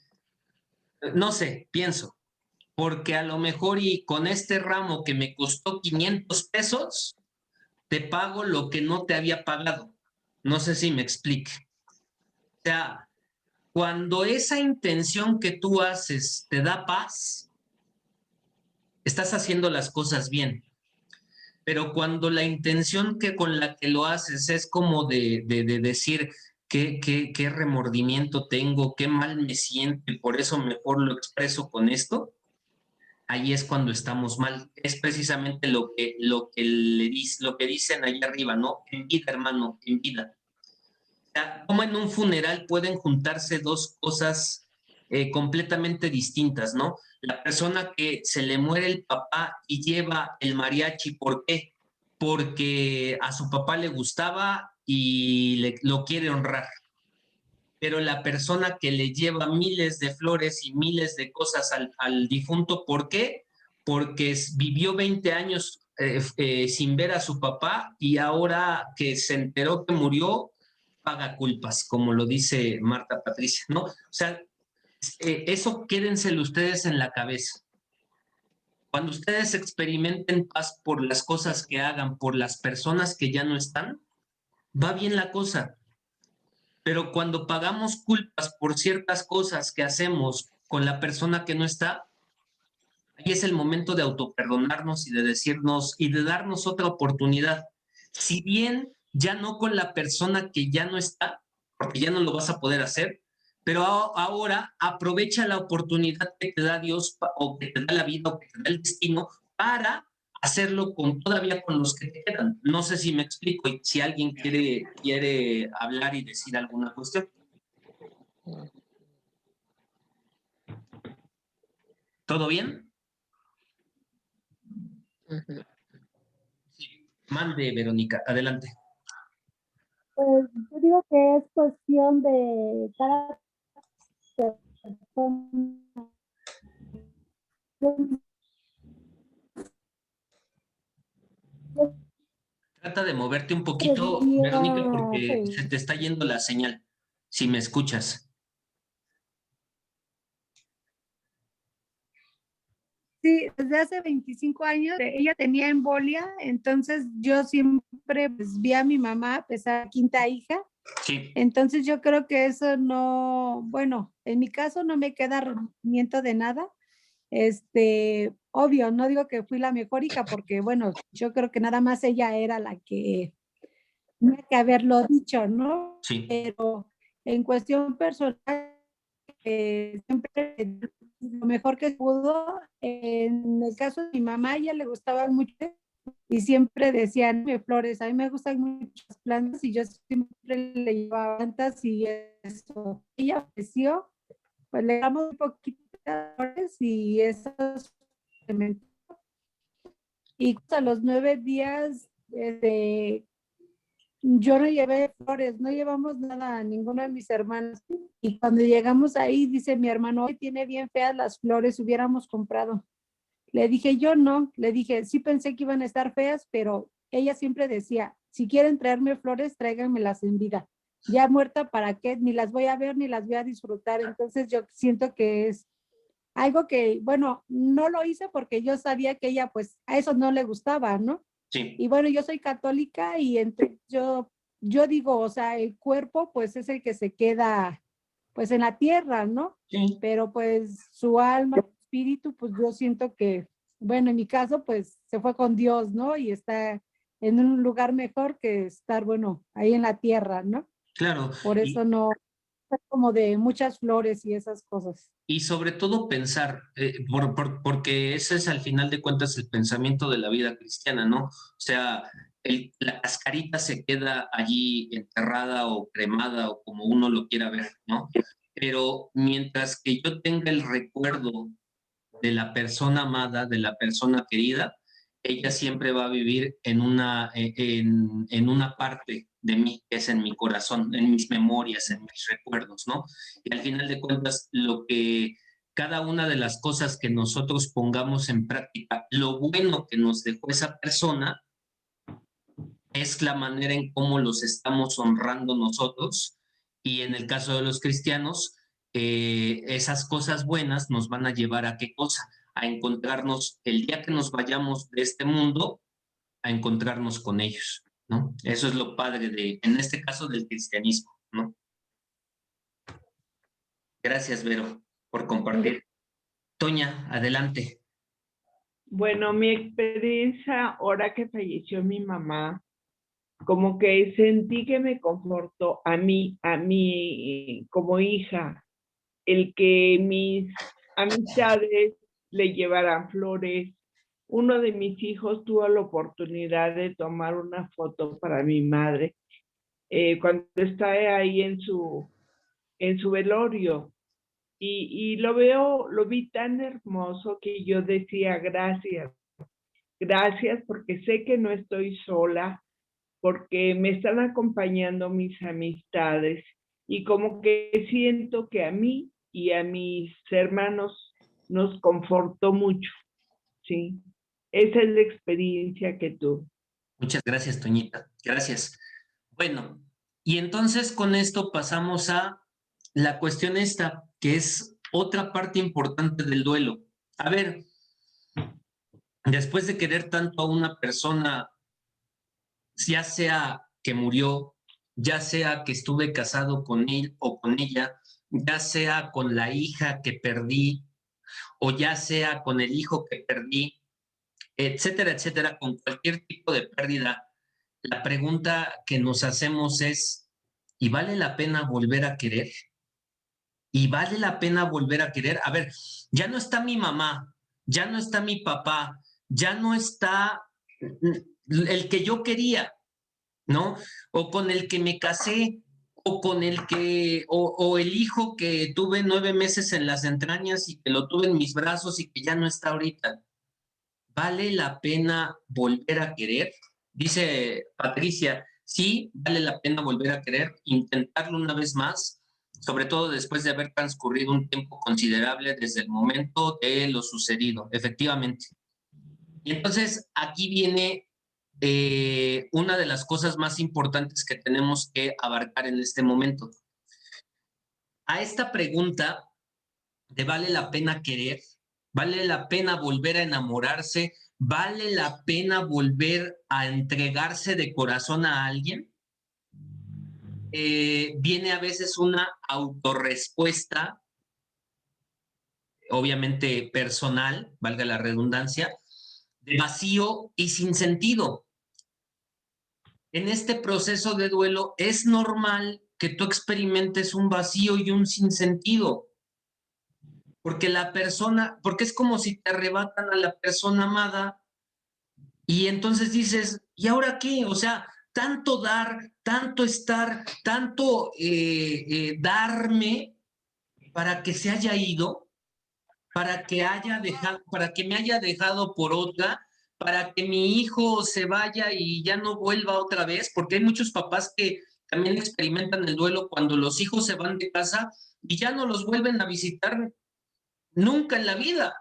[SPEAKER 10] no sé, pienso, porque a lo mejor y con este ramo que me costó 500 pesos, te pago lo que no te había pagado. No sé si me explique. O sea, cuando esa intención que tú haces te da paz, estás haciendo las cosas bien. Pero cuando la intención con la que lo haces es como de decir qué remordimiento tengo, qué mal me siento y por eso mejor lo expreso con esto, ahí es cuando estamos mal. Es precisamente lo que dicen allá arriba, ¿no? En vida, hermano, en vida. O sea, como en un funeral pueden juntarse dos cosas completamente distintas, ¿no? La persona que se le muere el papá y lleva el mariachi, ¿por qué? Porque a su papá le gustaba y lo quiere honrar. Pero la persona que le lleva miles de flores y miles de cosas al difunto, ¿por qué? Porque vivió 20 años sin ver a su papá, y ahora que se enteró que murió, paga culpas, como lo dice Marta Patricia, ¿no? O sea, eso quédenselo ustedes en la cabeza. Cuando ustedes experimenten paz por las cosas que hagan, por las personas que ya no están, va bien la cosa. Pero cuando pagamos culpas por ciertas cosas que hacemos con la persona que no está, ahí es el momento de autoperdonarnos y de decirnos y de darnos otra oportunidad. Si bien ya no con la persona que ya no está, porque ya no lo vas a poder hacer, pero ahora aprovecha la oportunidad que te da Dios o que te da la vida o que te da el destino para hacerlo todavía con los que te quedan. No sé si me explico y si alguien quiere hablar y decir alguna cuestión. ¿Todo bien? Sí. Mande, Verónica, adelante.
[SPEAKER 3] Pues yo digo que es cuestión de cada persona.
[SPEAKER 10] Trata de moverte un poquito, Verónica, porque se te está yendo la señal, si me escuchas.
[SPEAKER 3] Sí, desde hace 25 años ella tenía embolia, entonces yo siempre pues, vi a mi mamá, a pesar de quinta hija.
[SPEAKER 10] Sí.
[SPEAKER 3] Entonces yo creo que eso no, bueno, en mi caso no me queda arrepentimiento de nada. Obvio, no digo que fui la mejor hija, porque bueno, yo creo que nada más ella era la que tenía que haberlo dicho, ¿no?
[SPEAKER 10] Sí.
[SPEAKER 3] Pero en cuestión personal, siempre lo mejor que pudo. En el caso de mi mamá, a ella le gustaban mucho y siempre decían flores. A mí me gustan mucho las plantas y yo siempre le llevaba plantas y eso. Ella ofreció, pues le damos un poquito de flores y esos Y a los 9 días, yo no llevé flores, no llevamos nada a ninguno de mis hermanos. Y cuando llegamos ahí, dice mi hermano, hoy tiene bien feas las flores, hubiéramos comprado. Le dije, yo no, le dije, sí pensé que iban a estar feas, pero ella siempre decía, si quieren traerme flores, tráiganmelas en vida. Ya muerta, ¿para qué? Ni las voy a ver, ni las voy a disfrutar. Entonces yo siento que es algo que, bueno, no lo hice porque yo sabía que ella, pues, a eso no le gustaba, ¿no?
[SPEAKER 10] Sí.
[SPEAKER 3] Y bueno, yo soy católica y entonces yo digo, o sea, el cuerpo, pues, es el que se queda, pues, en la tierra, ¿no?
[SPEAKER 10] Sí.
[SPEAKER 3] Pero, pues, su alma, su espíritu, pues, yo siento que, bueno, en mi caso, pues, se fue con Dios, ¿no? Y está en un lugar mejor que estar, bueno, ahí en la tierra, ¿no?
[SPEAKER 10] Claro.
[SPEAKER 3] Por eso no, como de muchas flores y esas cosas.
[SPEAKER 10] Y sobre todo pensar, porque ese es al final de cuentas el pensamiento de la vida cristiana, ¿no? O sea, la cascarita se queda allí enterrada o cremada o como uno lo quiera ver, ¿no? Pero mientras que yo tenga el recuerdo de la persona amada, de la persona querida, ella siempre va a vivir en una parte de mí, que es en mi corazón, en mis memorias, en mis recuerdos, ¿no? Y al final de cuentas, lo que cada una de las cosas que nosotros pongamos en práctica, lo bueno que nos dejó esa persona, es la manera en cómo los estamos honrando nosotros. Y en el caso de los cristianos, esas cosas buenas nos van a llevar a qué cosa? A encontrarnos el día que nos vayamos de este mundo, a encontrarnos con ellos, ¿no? Eso es lo padre en este caso, del cristianismo, ¿no? Gracias, Vero, por compartir. Toña, adelante.
[SPEAKER 9] Bueno, mi experiencia ahora que falleció mi mamá, como que sentí que me confortó a mí como hija, el que mis amistades le llevaran flores. Uno de mis hijos tuvo la oportunidad de tomar una foto para mi madre cuando está ahí en su velorio. Y lo vi tan hermoso que yo decía gracias porque sé que no estoy sola, porque me están acompañando mis amistades y como que siento que a mí y a mis hermanos nos confortó mucho, ¿sí? Esa es la experiencia que tuve.
[SPEAKER 10] Muchas gracias, Toñita. Gracias. Bueno, y entonces con esto pasamos a la cuestión esta, que es otra parte importante del duelo. A ver, después de querer tanto a una persona, ya sea que murió, ya sea que estuve casado con él o con ella, ya sea con la hija que perdí, o ya sea con el hijo que perdí, etcétera, etcétera, con cualquier tipo de pérdida, la pregunta que nos hacemos es, ¿y vale la pena volver a querer? ¿Y vale la pena volver a querer? A ver, ya no está mi mamá, ya no está mi papá, ya no está el que yo quería, ¿no? O con el que me casé, o con el que, o el hijo que tuve 9 meses en las entrañas y que lo tuve en mis brazos y que ya no está ahorita. ¿Vale la pena volver a querer? Dice Patricia, sí, vale la pena volver a querer, intentarlo una vez más, sobre todo después de haber transcurrido un tiempo considerable desde el momento de lo sucedido, efectivamente. Y entonces aquí viene una de las cosas más importantes que tenemos que abarcar en este momento. A esta pregunta de ¿vale la pena querer? ¿Vale la pena volver a enamorarse? ¿Vale la pena volver a entregarse de corazón a alguien? Viene a veces una autorrespuesta, obviamente personal, valga la redundancia, de vacío y sin sentido. En este proceso de duelo es normal que tú experimentes un vacío y un sinsentido. Porque es como si te arrebatan a la persona amada y entonces dices, ¿y ahora qué? O sea, tanto dar, tanto estar, tanto darme para que se haya ido, para que me haya dejado por otra, para que mi hijo se vaya y ya no vuelva otra vez, porque hay muchos papás que también experimentan el duelo cuando los hijos se van de casa y ya no los vuelven a visitar nunca en la vida.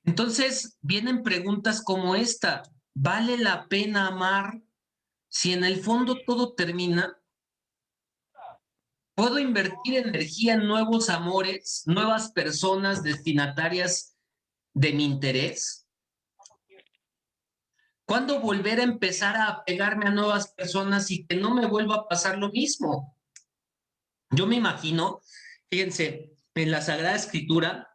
[SPEAKER 10] Entonces vienen preguntas como esta: ¿vale la pena amar si en el fondo todo termina? ¿Puedo invertir energía en nuevos amores, nuevas personas destinatarias de mi interés? ¿Cuándo volver a empezar a apegarme a nuevas personas y que no me vuelva a pasar lo mismo? Yo me imagino, fíjense, en la Sagrada Escritura,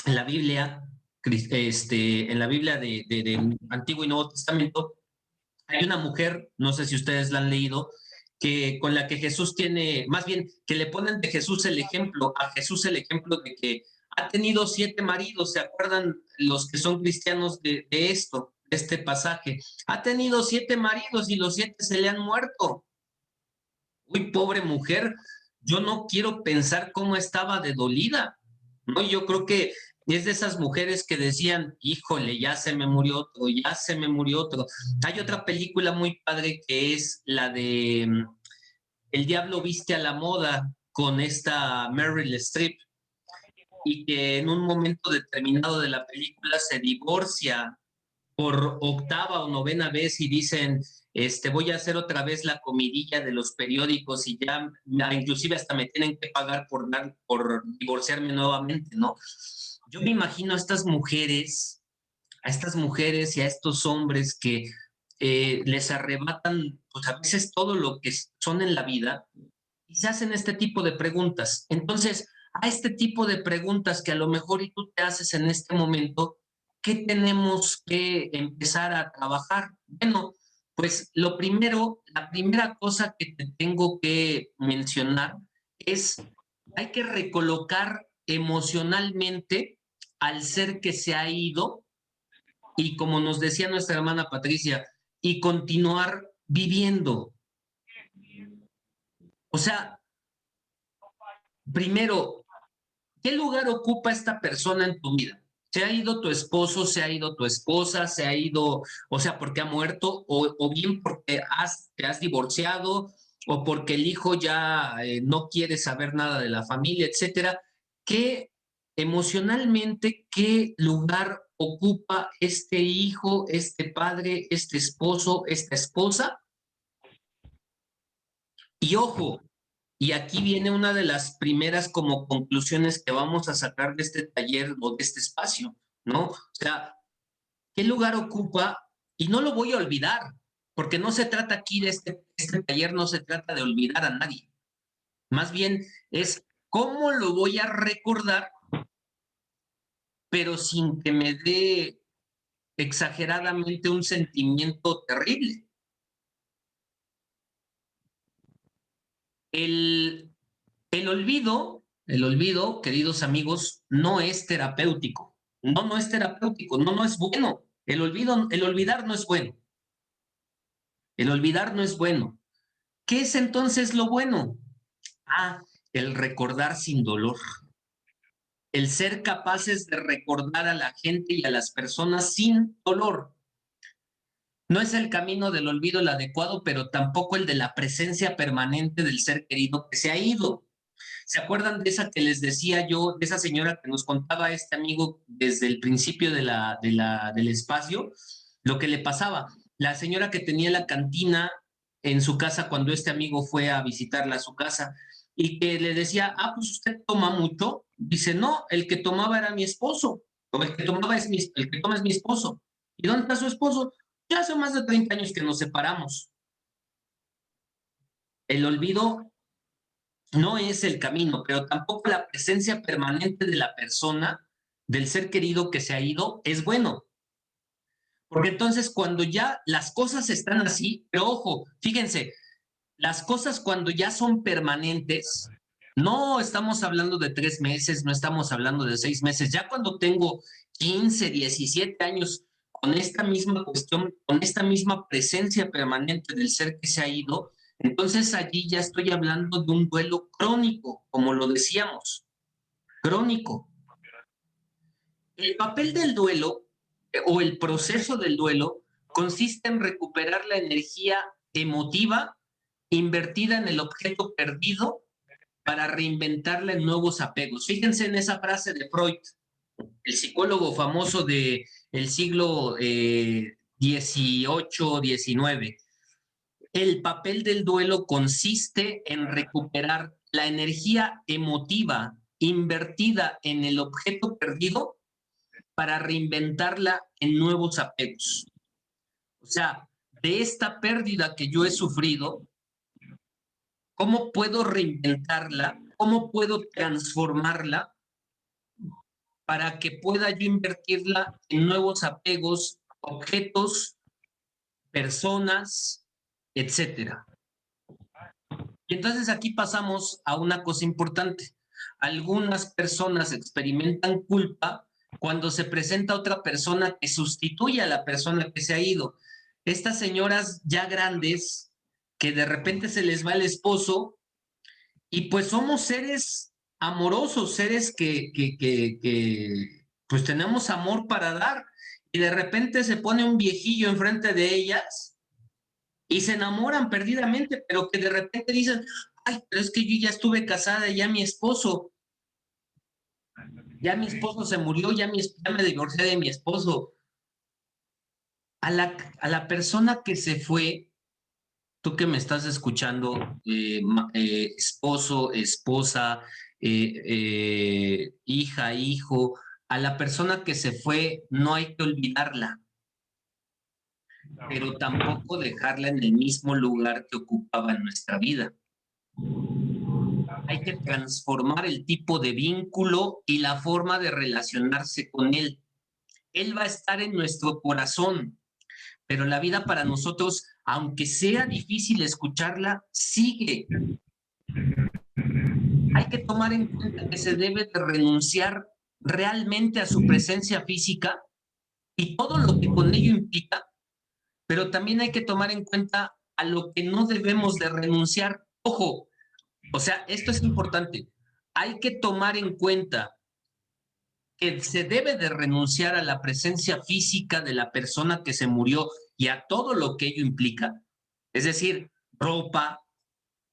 [SPEAKER 10] en la Biblia, en la Biblia del Antiguo y Nuevo Testamento, hay una mujer, no sé si ustedes la han leído, que con la que Jesús tiene, más bien, que le ponen de Jesús el ejemplo, a Jesús el ejemplo de que ha tenido 7 maridos. ¿Se acuerdan los que son cristianos de esto, de este pasaje? Ha tenido 7 maridos y los 7 se le han muerto. Uy, pobre mujer, yo no quiero pensar cómo estaba de dolida, ¿no? Yo creo que es de esas mujeres que decían, híjole, ya se me murió otro, ya se me murió otro. Hay otra película muy padre que es la de El Diablo Viste a la Moda, con esta Meryl Streep, y que en un momento determinado de la película se divorcia por 8ª o 9ª vez y dicen, voy a hacer otra vez la comidilla de los periódicos y ya, inclusive hasta me tienen que pagar por divorciarme nuevamente, ¿no? Yo me imagino a estas mujeres y a estos hombres que les arrebatan, pues a veces todo lo que son en la vida, y se hacen este tipo de preguntas. Entonces, a este tipo de preguntas que a lo mejor y tú te haces en este momento, ¿qué tenemos que empezar a trabajar? Bueno, pues la primera cosa que te tengo que mencionar es, hay que recolocar emocionalmente al ser que se ha ido, y como nos decía nuestra hermana Patricia, y continuar viviendo. O sea, primero, ¿qué lugar ocupa esta persona en tu vida? ¿Se ha ido tu esposo, se ha ido tu esposa, se ha ido, o sea, porque ha muerto, o bien porque te has divorciado, o porque el hijo ya no quiere saber nada de la familia, etcétera? Emocionalmente, ¿qué lugar ocupa este hijo, este padre, este esposo, esta esposa? Y ojo, y aquí viene una de las primeras como conclusiones que vamos a sacar de este taller o de este espacio, ¿no? O sea, ¿qué lugar ocupa? Y no lo voy a olvidar, porque no se trata aquí de este taller, no se trata de olvidar a nadie. Más bien es cómo lo voy a recordar, pero sin que me dé exageradamente un sentimiento terrible. El olvido, queridos amigos, no es terapéutico. No es terapéutico, no es bueno. El olvidar no es bueno. El olvidar no es bueno. ¿Qué es entonces lo bueno? El recordar sin dolor. El ser capaces de recordar a la gente y a las personas sin dolor. No es el camino del olvido el adecuado, pero tampoco el de la presencia permanente del ser querido que se ha ido. ¿Se acuerdan de esa que les decía yo, de esa señora que nos contaba este amigo desde el principio del espacio, lo que le pasaba? La señora que tenía la cantina en su casa cuando este amigo fue a visitarla a su casa y que le decía, pues usted toma mucho. Dice, no, el que tomaba era mi esposo, o el que toma es mi esposo. ¿Y dónde está su esposo? Ya hace más de 30 años que nos separamos. El olvido no es el camino, pero tampoco la presencia permanente de la persona, del ser querido que se ha ido, es bueno. Porque entonces cuando ya las cosas están así, pero ojo, fíjense, las cosas cuando ya son permanentes, no estamos hablando de 3 meses, no estamos hablando de 6 meses, ya cuando tengo 15, 17 años con esta misma cuestión, con esta misma presencia permanente del ser que se ha ido, entonces allí ya estoy hablando de un duelo crónico, como lo decíamos, crónico. El papel del duelo o el proceso del duelo consiste en recuperar la energía emotiva invertida en el objeto perdido para reinventarla en nuevos apegos. Fíjense en esa frase de Freud, el psicólogo famoso del siglo XVIII, XIX. El papel del duelo consiste en recuperar la energía emotiva invertida en el objeto perdido para reinventarla en nuevos apegos. O sea, de esta pérdida que yo he sufrido, ¿cómo puedo reinventarla? ¿Cómo puedo transformarla para que pueda yo invertirla en nuevos apegos, objetos, personas, etcétera? Y entonces aquí pasamos a una cosa importante. Algunas personas experimentan culpa cuando se presenta otra persona que sustituye a la persona que se ha ido. Estas señoras ya grandes que de repente se les va el esposo y pues somos seres amorosos, seres que pues tenemos amor para dar y de repente se pone un viejillo enfrente de ellas y se enamoran perdidamente, pero que de repente dicen, ay, pero es que yo ya estuve casada y ya mi esposo se murió, ya me divorcié de mi esposo. A la persona que se fue, tú que me estás escuchando, esposo, esposa, hija, hijo, a la persona que se fue no hay que olvidarla, pero tampoco dejarla en el mismo lugar que ocupaba en nuestra vida. Hay que transformar el tipo de vínculo y la forma de relacionarse con él. Él va a estar en nuestro corazón, pero la vida para nosotros, aunque sea difícil escucharla, sigue. Hay que tomar en cuenta que se debe de renunciar realmente a su presencia física y todo lo que con ello implica, pero también hay que tomar en cuenta a lo que no debemos de renunciar. Ojo, o sea, esto es importante. Hay que tomar en cuenta que se debe de renunciar a la presencia física de la persona que se murió y a todo lo que ello implica. Es decir, ropa,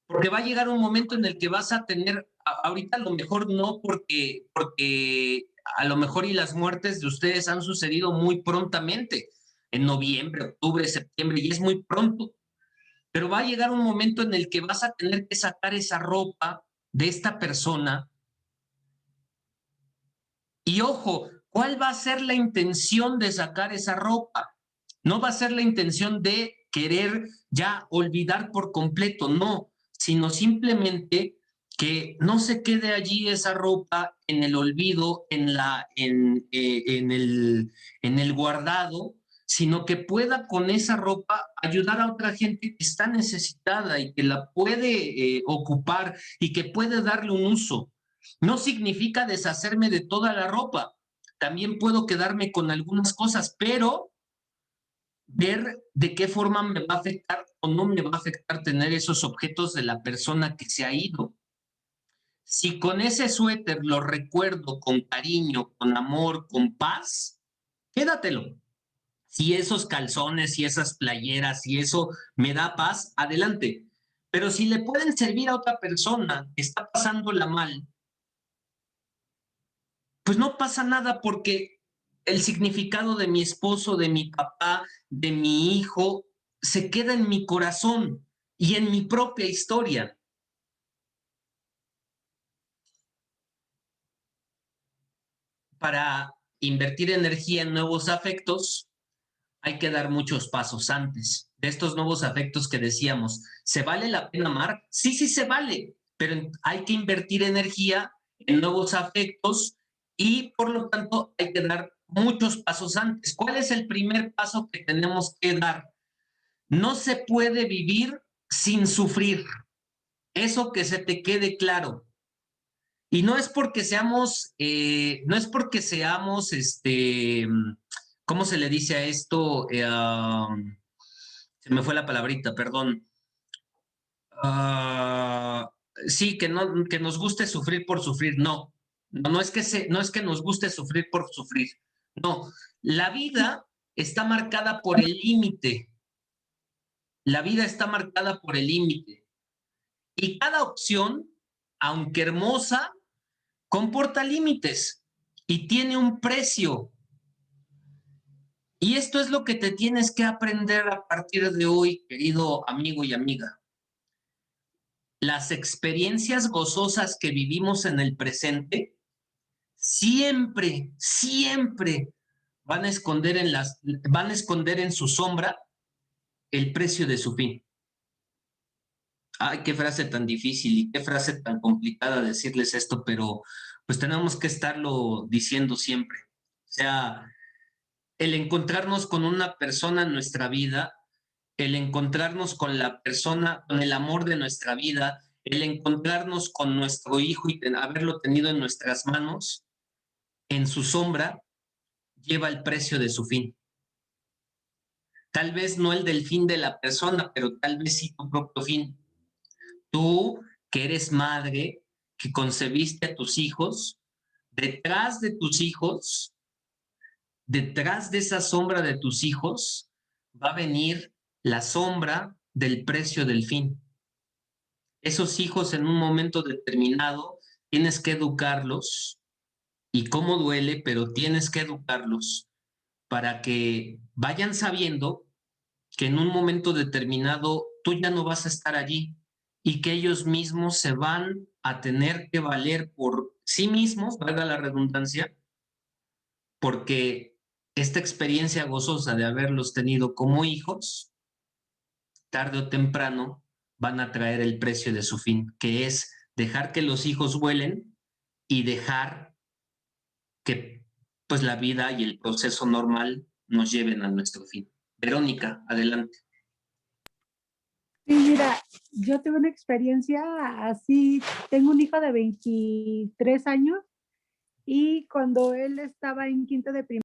[SPEAKER 10] porque va a llegar un momento en el que vas a tener, ahorita a lo mejor no, porque a lo mejor y las muertes de ustedes han sucedido muy prontamente, en noviembre, octubre, septiembre, y es muy pronto. Pero va a llegar un momento en el que vas a tener que sacar esa ropa de esta persona. Y ojo, ¿cuál va a ser la intención de sacar esa ropa? No va a ser la intención de querer ya olvidar por completo, no, sino simplemente que no se quede allí esa ropa en el olvido, en el guardado, sino que pueda con esa ropa ayudar a otra gente que está necesitada y que la puede ocupar y que puede darle un uso. No significa deshacerme de toda la ropa. También puedo quedarme con algunas cosas, pero ver de qué forma me va a afectar o no me va a afectar tener esos objetos de la persona que se ha ido. Si con ese suéter lo recuerdo con cariño, con amor, con paz, quédatelo. Si esos calzones, si esas playeras, si eso me da paz, adelante. Pero si le pueden servir a otra persona que está pasándola mal, pues no pasa nada porque el significado de mi esposo, de mi papá, de mi hijo, se queda en mi corazón y en mi propia historia. Para invertir energía en nuevos afectos, hay que dar muchos pasos antes. De estos nuevos afectos que decíamos, ¿se vale la pena amar? Sí, sí se vale, pero hay que invertir energía en nuevos afectos y por lo tanto hay que dar muchos pasos antes. ¿Cuál es el primer paso que tenemos que dar? No se puede vivir sin sufrir. Eso que se te quede claro. Y no es porque seamos, ¿cómo se le dice a esto? Se me fue la palabrita, perdón. Sí, que nos guste sufrir por sufrir, no. No es que nos guste sufrir por sufrir. No, la vida está marcada por el límite. La vida está marcada por el límite. Y cada opción, aunque hermosa, comporta límites y tiene un precio. Y esto es lo que te tienes que aprender a partir de hoy, querido amigo y amiga. Las experiencias gozosas que vivimos en el presente siempre, siempre van a esconder en su sombra el precio de su fin. Ay, qué frase tan difícil y qué frase tan complicada decirles esto, pero pues tenemos que estarlo diciendo siempre. O sea, el encontrarnos con una persona en nuestra vida, el encontrarnos con la persona, con el amor de nuestra vida, el encontrarnos con nuestro hijo y haberlo tenido en nuestras manos, en su sombra, lleva el precio de su fin. Tal vez no el del fin de la persona, pero tal vez sí tu propio fin. Tú, que eres madre, que concebiste a tus hijos, detrás de tus hijos, detrás de esa sombra de tus hijos, va a venir la sombra del precio del fin. Esos hijos en un momento determinado tienes que educarlos, y cómo duele, pero tienes que educarlos para que vayan sabiendo que en un momento determinado tú ya no vas a estar allí y que ellos mismos se van a tener que valer por sí mismos, valga la redundancia, porque esta experiencia gozosa de haberlos tenido como hijos, tarde o temprano van a traer el precio de su fin, que es dejar que los hijos vuelen y dejar que pues la vida y el proceso normal nos lleven a nuestro fin. Verónica, adelante.
[SPEAKER 3] Sí, mira, yo tuve una experiencia así, tengo un hijo de 23 años y cuando él estaba en quinto de primaria,